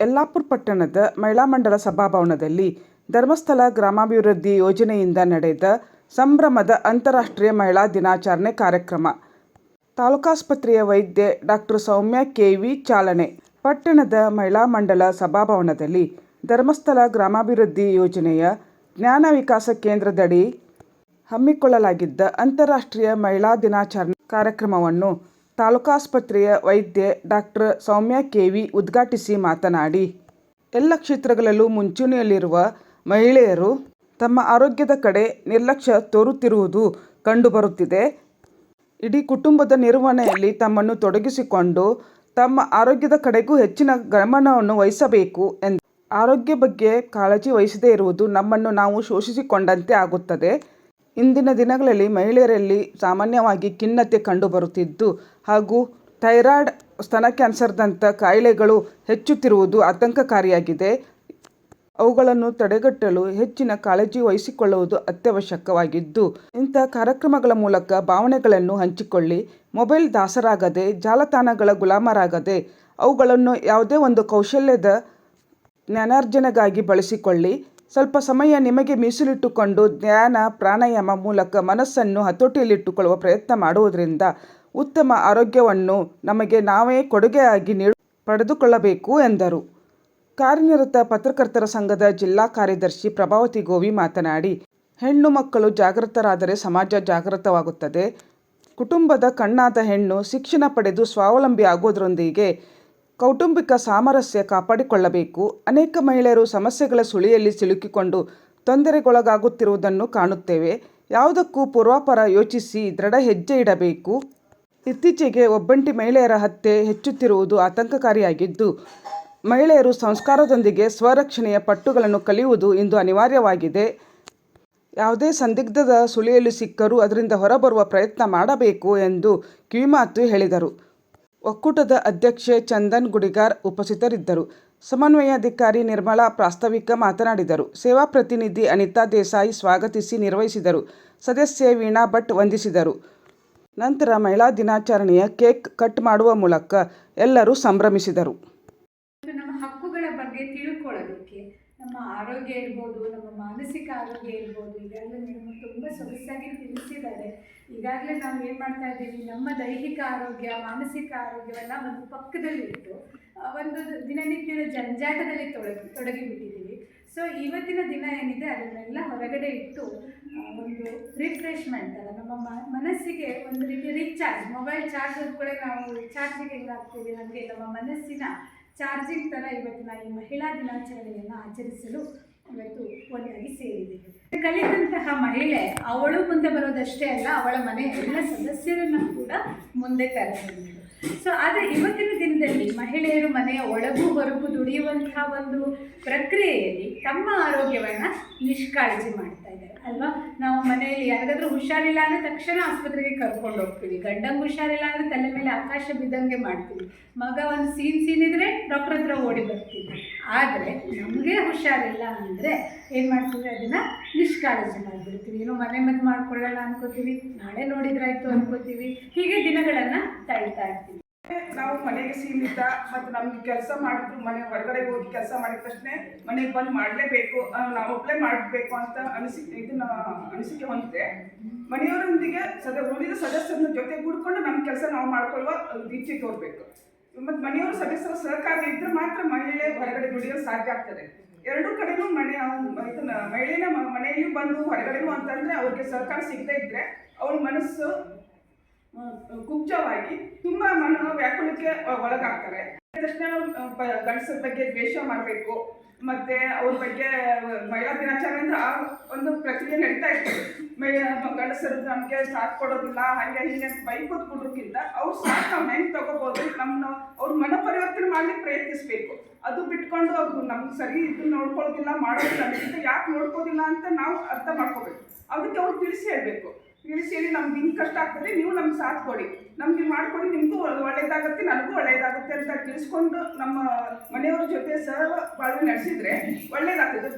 ಯಲ್ಲಾಪುರ ಪಟ್ಟಣದ ಮಹಿಳಾ ಮಂಡಲ ಸಭಾಭವನದಲ್ಲಿ ಧರ್ಮಸ್ಥಳ ಗ್ರಾಮಾಭಿವೃದ್ಧಿ ಯೋಜನೆಯಿಂದ ನಡೆದ ಸಂಭ್ರಮದ ಅಂತಾರಾಷ್ಟ್ರೀಯ ಮಹಿಳಾ ದಿನಾಚರಣೆ ಕಾರ್ಯಕ್ರಮ. ತಾಲೂಕಾಸ್ಪತ್ರೆಯ ವೈದ್ಯೆ ಡಾಕ್ಟರ್ ಸೌಮ್ಯ ಕೆ.ವಿ. ಚಾಲನೆ. ಪಟ್ಟಣದ ಮಹಿಳಾ ಮಂಡಲ ಸಭಾಭವನದಲ್ಲಿ ಧರ್ಮಸ್ಥಳ ಗ್ರಾಮಾಭಿವೃದ್ಧಿ ಯೋಜನೆಯ ಜ್ಞಾನ ವಿಕಾಸ ಕೇಂದ್ರದಡಿ ಹಮ್ಮಿಕೊಳ್ಳಲಾಗಿದ್ದ ಅಂತಾರಾಷ್ಟ್ರೀಯ ಮಹಿಳಾ ದಿನಾಚರಣೆ ಕಾರ್ಯಕ್ರಮವನ್ನು ತಾಲೂಕಾಸ್ಪತ್ರೆಯ ವೈದ್ಯೆ ಡಾಕ್ಟರ್ ಸೌಮ್ಯ ಕೆ.ವಿ. ಉದ್ಘಾಟಿಸಿ ಮಾತನಾಡಿ, ಎಲ್ಲ ಕ್ಷೇತ್ರಗಳಲ್ಲೂ ಮುಂಚೂಣಿಯಲ್ಲಿರುವ ಮಹಿಳೆಯರು ತಮ್ಮ ಆರೋಗ್ಯದ ಕಡೆ ನಿರ್ಲಕ್ಷ್ಯ ತೋರುತ್ತಿರುವುದು ಕಂಡುಬರುತ್ತಿದೆ. ಇಡೀ ಕುಟುಂಬದ ನಿರ್ವಹಣೆಯಲ್ಲಿ ತಮ್ಮನ್ನು ತೊಡಗಿಸಿಕೊಂಡು ತಮ್ಮ ಆರೋಗ್ಯದ ಕಡೆಗೂ ಹೆಚ್ಚಿನ ಗಮನವನ್ನು ವಹಿಸಬೇಕು ಎಂದು. ಆರೋಗ್ಯ ಬಗ್ಗೆ ಕಾಳಜಿ ವಹಿಸದೇ ಇರುವುದು ನಮ್ಮನ್ನು ನಾವು ಶೋಷಿಸಿಕೊಂಡಂತೆ ಆಗುತ್ತದೆ. ಇಂದಿನ ದಿನಗಳಲ್ಲಿ ಮಹಿಳೆಯರಲ್ಲಿ ಸಾಮಾನ್ಯವಾಗಿ ಖಿನ್ನತೆ ಕಂಡುಬರುತ್ತಿದ್ದು ಹಾಗೂ ಥೈರಾಯ್ಡ್, ಸ್ತನ ಕ್ಯಾನ್ಸರ್ದಂಥ ಕಾಯಿಲೆಗಳು ಹೆಚ್ಚುತ್ತಿರುವುದು ಆತಂಕಕಾರಿಯಾಗಿದೆ. ಅವುಗಳನ್ನು ತಡೆಗಟ್ಟಲು ಹೆಚ್ಚಿನ ಕಾಳಜಿ ವಹಿಸಿಕೊಳ್ಳುವುದು ಅತ್ಯವಶ್ಯಕವಾಗಿದ್ದು, ಇಂಥ ಕಾರ್ಯಕ್ರಮಗಳ ಮೂಲಕ ಭಾವನೆಗಳನ್ನು ಹಂಚಿಕೊಳ್ಳಿ. ಮೊಬೈಲ್ ದಾಸರಾಗದೆ, ಜಾಲತಾಣಗಳ ಗುಲಾಮರಾಗದೆ, ಅವುಗಳನ್ನು ಯಾವುದೇ ಒಂದು ಕೌಶಲ್ಯದ ಜ್ಞಾನಾರ್ಜನೆಗಾಗಿ ಬಳಸಿಕೊಳ್ಳಿ. ಸ್ವಲ್ಪ ಸಮಯ ನಿಮಗೆ ಮೀಸಲಿಟ್ಟುಕೊಂಡು ಧ್ಯಾನ, ಪ್ರಾಣಾಯಾಮ ಮೂಲಕ ಮನಸ್ಸನ್ನು ಹತೋಟಿಯಲ್ಲಿಟ್ಟುಕೊಳ್ಳುವ ಪ್ರಯತ್ನ ಮಾಡುವುದರಿಂದ ಉತ್ತಮ ಆರೋಗ್ಯವನ್ನು ನಮಗೆ ನಾವೇ ಕೊಡುಗೆಯಾಗಿ ಪಡೆದುಕೊಳ್ಳಬೇಕು ಎಂದರು. ಕಾರ್ಯನಿರತ ಪತ್ರಕರ್ತರ ಸಂಘದ ಜಿಲ್ಲಾ ಕಾರ್ಯದರ್ಶಿ ಪ್ರಭಾವತಿ ಗೋವಿ ಮಾತನಾಡಿ, ಹೆಣ್ಣು ಮಕ್ಕಳು ಜಾಗೃತರಾದರೆ ಸಮಾಜ ಜಾಗೃತವಾಗುತ್ತದೆ. ಕುಟುಂಬದ ಕಣ್ಣಾದ ಹೆಣ್ಣು ಶಿಕ್ಷಣ ಪಡೆದು ಸ್ವಾವಲಂಬಿ ಆಗುವುದರೊಂದಿಗೆ ಕೌಟುಂಬಿಕ ಸಾಮರಸ್ಯ ಕಾಪಾಡಿಕೊಳ್ಳಬೇಕು. ಅನೇಕ ಮಹಿಳೆಯರು ಸಮಸ್ಯೆಗಳ ಸುಳಿಯಲ್ಲಿ ಸಿಲುಕಿಕೊಂಡು ತೊಂದರೆಗೊಳಗಾಗುತ್ತಿರುವುದನ್ನು ಕಾಣುತ್ತೇವೆ. ಯಾವುದಕ್ಕೂ ಪೂರ್ವಾಪರ ಯೋಚಿಸಿ ದೃಢ ಹೆಜ್ಜೆ ಇಡಬೇಕು. ಇತ್ತೀಚೆಗೆ ಒಬ್ಬಂಟಿ ಮಹಿಳೆಯರ ಹತ್ಯೆ ಹೆಚ್ಚುತ್ತಿರುವುದು ಆತಂಕಕಾರಿಯಾಗಿದ್ದು, ಮಹಿಳೆಯರು ಸಂಸ್ಕಾರದೊಂದಿಗೆ ಸ್ವರಕ್ಷಣೆಯ ಪಟ್ಟುಗಳನ್ನು ಕಲಿಯುವುದು ಇಂದು ಅನಿವಾರ್ಯವಾಗಿದೆ. ಯಾವುದೇ ಸಂದಿಗ್ಧದ ಸುಳಿಯಲ್ಲಿ ಸಿಕ್ಕರೂ ಅದರಿಂದ ಹೊರಬರುವ ಪ್ರಯತ್ನ ಮಾಡಬೇಕು ಎಂದು ಕಿವಿಮಾತು ಹೇಳಿದರು. ಒಕ್ಕೂಟದ ಅಧ್ಯಕ್ಷೆ ಚಂದನ್ ಗುಡಿಗಾರ್ ಉಪಸ್ಥಿತರಿದ್ದರು. ಸಮನ್ವಯಾಧಿಕಾರಿ ನಿರ್ಮಲಾ ಪ್ರಾಸ್ತಾವಿಕ ಮಾತನಾಡಿದರು. ಸೇವಾ ಪ್ರತಿನಿಧಿ ಅನಿತಾ ದೇಸಾಯಿ ಸ್ವಾಗತಿಸಿ ನಿರ್ವಹಿಸಿದರು. ಸದಸ್ಯೆ ವೀಣಾ ಭಟ್ ವಂದಿಸಿದರು. ನಂತರ ಮಹಿಳಾ ದಿನಾಚರಣೆಯ ಕೇಕ್ ಕಟ್ ಮಾಡುವ ಮೂಲಕ ಎಲ್ಲರೂ ಸಂಭ್ರಮಿಸಿದರು. ನಮ್ಮ ಹಕ್ಕುಗಳ ಬಗ್ಗೆ ತಿಳ್ಕೊಳ್ಳೋದಕ್ಕೆ ನಮ್ಮ ಆರೋಗ್ಯ ಇರ್ಬೋದು, ನಮ್ಮ ಮಾನಸಿಕ ಆರೋಗ್ಯ ಇರ್ಬೋದು, ಈಗಾಗಲೇ ನೀವು ತುಂಬ ಸೊಗಸಾಗಿ ತಿಳಿಸಿದ್ದಾರೆ. ಈಗಾಗಲೇ ನಾವು ಏನು ಮಾಡ್ತಾ ಇದ್ದೀವಿ, ನಮ್ಮ ದೈಹಿಕ ಆರೋಗ್ಯ, ಮಾನಸಿಕ ಆರೋಗ್ಯವೆಲ್ಲ ಒಂದು ಪಕ್ಕದಲ್ಲಿಟ್ಟು ಒಂದು ದಿನನಿತ್ಯದ ಜಂಜಾಟದಲ್ಲಿ ತೊಡಗಿಬಿಟ್ಟಿದ್ದೀವಿ. ಸೊ ಇವತ್ತಿನ ದಿನ ಏನಿದೆ ಅದನ್ನೆಲ್ಲ ಹೊರಗಡೆ ಇಟ್ಟು ಒಂದು ರಿಫ್ರೆಶ್ಮೆಂಟ್ ಅಲ್ಲ, ನಮ್ಮ ಮನಸ್ಸಿಗೆ ಒಂದು ರೀತಿ ರೀಚಾರ್ಜ್, ಮೊಬೈಲ್ ಚಾರ್ಜ್ ಕೂಡ ನಾವು ಚಾರ್ಜಿಗೆ ಹೆಂಗಾಗ್ತೀವಿ, ಹಾಗೆ ನಮ್ಮ ಮನಸ್ಸಿನ ಚಾರ್ಜಿಂಗ್ ಥರ ಇವತ್ತಿನ ಈ ಮಹಿಳಾ ದಿನಾಚರಣೆಯನ್ನು ಆಚರಿಸಲು ಇವತ್ತು ಒಂದಾಗಿ ಸೇರಿದ್ದೇವೆ. ಕಲಿತಂತಹ ಮಹಿಳೆ ಅವಳು ಮುಂದೆ ಬರೋದಷ್ಟೇ ಅಲ್ಲ, ಅವಳ ಮನೆಯ ಎಲ್ಲ ಸದಸ್ಯರನ್ನು ಕೂಡ ಮುಂದೆ ಕರೆದೊಯ್ದರು. ಸೊ ಆದರೆ ಇವತ್ತಿನ ದಿನದಲ್ಲಿ ಮಹಿಳೆಯರು ಮನೆಯ ಒಳಗೂ ಹೊರಗೂ ದುಡಿಯುವಂತಹ ಒಂದು ಪ್ರಕ್ರಿಯೆಯಲ್ಲಿ ತಮ್ಮ ಆರೋಗ್ಯವನ್ನು ನಿಷ್ಕಾಳಜಿ ಮಾಡ್ತಾ ಇದ್ದಾರೆ ಅಲ್ವಾ. ನಾವು ಮನೆಯಲ್ಲಿ ಯಾರಿಗಾದ್ರೂ ಹುಷಾರಿಲ್ಲ ಅಂದರೆ ತಕ್ಷಣ ಆಸ್ಪತ್ರೆಗೆ ಕರ್ಕೊಂಡು ಹೋಗ್ತೀವಿ. ಗಂಡಂಗೆ ಹುಷಾರಿಲ್ಲ ಅಂದರೆ ತಲೆ ಮೇಲೆ ಆಕಾಶ ಬಿದ್ದಂಗೆ ಮಾಡ್ತೀವಿ. ಮಗ ಒಂದು ಸೀನ್ ಇದ್ದರೆ ಡಾಕ್ಟರ್ ಹತ್ರ ಓಡಿ ಬರ್ತೀವಿ. ಆದರೆ ನಮಗೆ ಹುಷಾರಿಲ್ಲ ಅಂದರೆ ಏನು ಮಾಡ್ತೀವಿ, ಅದನ್ನು ನಿಷ್ಕಾಳಜಿ ಮಾಡಿಬಿಡ್ತೀವಿ. ಏನೋ ಮನೆ ಮದ್ದು ಮಾಡ್ಕೊಳ್ಳೋಣ ಅನ್ಕೋತೀವಿ, ನಾಳೆ ನೋಡಿದ್ರಾಯ್ತು ಅನ್ಕೋತೀವಿ. ಹೀಗೆ ದಿನಗಳನ್ನು ತಳ್ತಾ ಇರ್ತೀವಿ. ನಾವು ಮನೆಗೆ ಸೀಮಿತ ಮತ್ತು ನಮ್ಗೆ ಕೆಲಸ ಮಾಡಿದ್ರು ಮನೆ ಹೊರಗಡೆ ಹೋಗಿ ಕೆಲಸ ಮಾಡಿದ ತಕ್ಷಣ ಮನೆಗೆ ಬಂದು ಮಾಡಲೇಬೇಕು, ನಾವು ಒಬ್ಬಳೇ ಮಾಡಬೇಕು ಅಂತ ಅನಿಸಿಕೆ ಹೊಂದಿದೆ. ಮನೆಯವರೊಂದಿಗೆ ಉಳಿದ ಸದಸ್ಯರನ್ನ ಜೊತೆ ಕೂಡ್ಕೊಂಡು ನಮ್ಮ ಕೆಲಸ ನಾವು ಮಾಡ್ಕೊಳ್ಳುವ ಇಚ್ಛೆ ತೋರಬೇಕು. ಮತ್ತು ಮನೆಯವರು ಸದಸ್ಯರ ಸಹಕಾರ ಇದ್ದರೆ ಮಾತ್ರ ಮಹಿಳೆ ಹೊರಗಡೆ ದುಡಿಯೋದು ಸಾಧ್ಯ ಆಗ್ತದೆ. ಎರಡೂ ಕಡೆನೂ ಮಹಿಳೆನ ಮನೆಯಲ್ಲಿ ಬಂದು ಹೊರಗಡೆನೂ ಅಂತಂದರೆ ಅವ್ರಿಗೆ ಸಹಕಾರ ಸಿಗದೇ ಇದ್ದರೆ ಅವ್ರ ಮನಸ್ಸು ಕುಬ್ಜವಾಗಿ ತುಂಬ ವ್ಯಾಕುಲಕ್ಕೆ ಒಳಗಾಗ್ತಾರೆ. ತಕ್ಷಣ ಗಂಡಸರ ಬಗ್ಗೆ ದ್ವೇಷ ಮಾಡಬೇಕು, ಮತ್ತು ಅವ್ರ ಬಗ್ಗೆ ಮಹಿಳಾ ದಿನಾಚರಣೆ ಅಂದರೆ ಆ ಒಂದು ಪ್ರಕ್ರಿಯೆ ನಡೀತಾ ಇರ್ತದೆ. ಗಂಡಸರು ನಮಗೆ ಸಾಥ್ ಕೊಡೋದಿಲ್ಲ, ಹಾಗೆ ಹೀಗೆ ಅಂತ ಬೈಕೋದು ಕೊಡೋಕ್ಕಿಂತ ಅವ್ರ ಸಾಥ್ ನಾವು ಹೆಂಗೆ ತಗೋಬೋದು, ಅವ್ರ ಮನ ಪರಿವರ್ತನೆ ಮಾಡಲಿಕ್ಕೆ ಪ್ರಯತ್ನಿಸಬೇಕು. ಅದು ಬಿಟ್ಕೊಂಡು ಅವ್ರು ನಮ್ಗೆ ಸರಿ ಇದನ್ನು ನೋಡ್ಕೊಳ್ಳೋದಿಲ್ಲ, ಮಾಡೋದಿಲ್ಲ, ಅದಕ್ಕಿಂತ ಯಾಕೆ ನೋಡ್ಕೋದಿಲ್ಲ ಅಂತ ನಾವು ಅರ್ಥ ಮಾಡ್ಕೋಬೇಕು. ಅದಕ್ಕೆ ಅವ್ರು ತಿಳಿಸಿ ಹೇಳಬೇಕು. ತಿಳಿಸಿ ಹೇಳಿ ನಮ್ಗೆ ಹಿಂಗೆ ಕಷ್ಟ ಆಗ್ತದೆ, ನೀವು ನಮ್ಗೆ ಸಾಥ್ ಕೊಡಿ, ನಮ್ಗೆ ಮಾಡಿಕೊಡಿ, ನಿಮಗೂ ಒಳ್ಳೇದಾಗುತ್ತೆ, ನನಗೂ ಒಳ್ಳೇದಾಗುತ್ತೆ ಅಂತ ತಿಳಿಸ್ಕೊಂಡು ನಮ್ಮ ಮನೆಯವ್ರ ಜೊತೆ ಬಾಳ್ವೆ ನಡೆಸಿದರೆ ಒಳ್ಳೇದಾಗ್ತದೆ.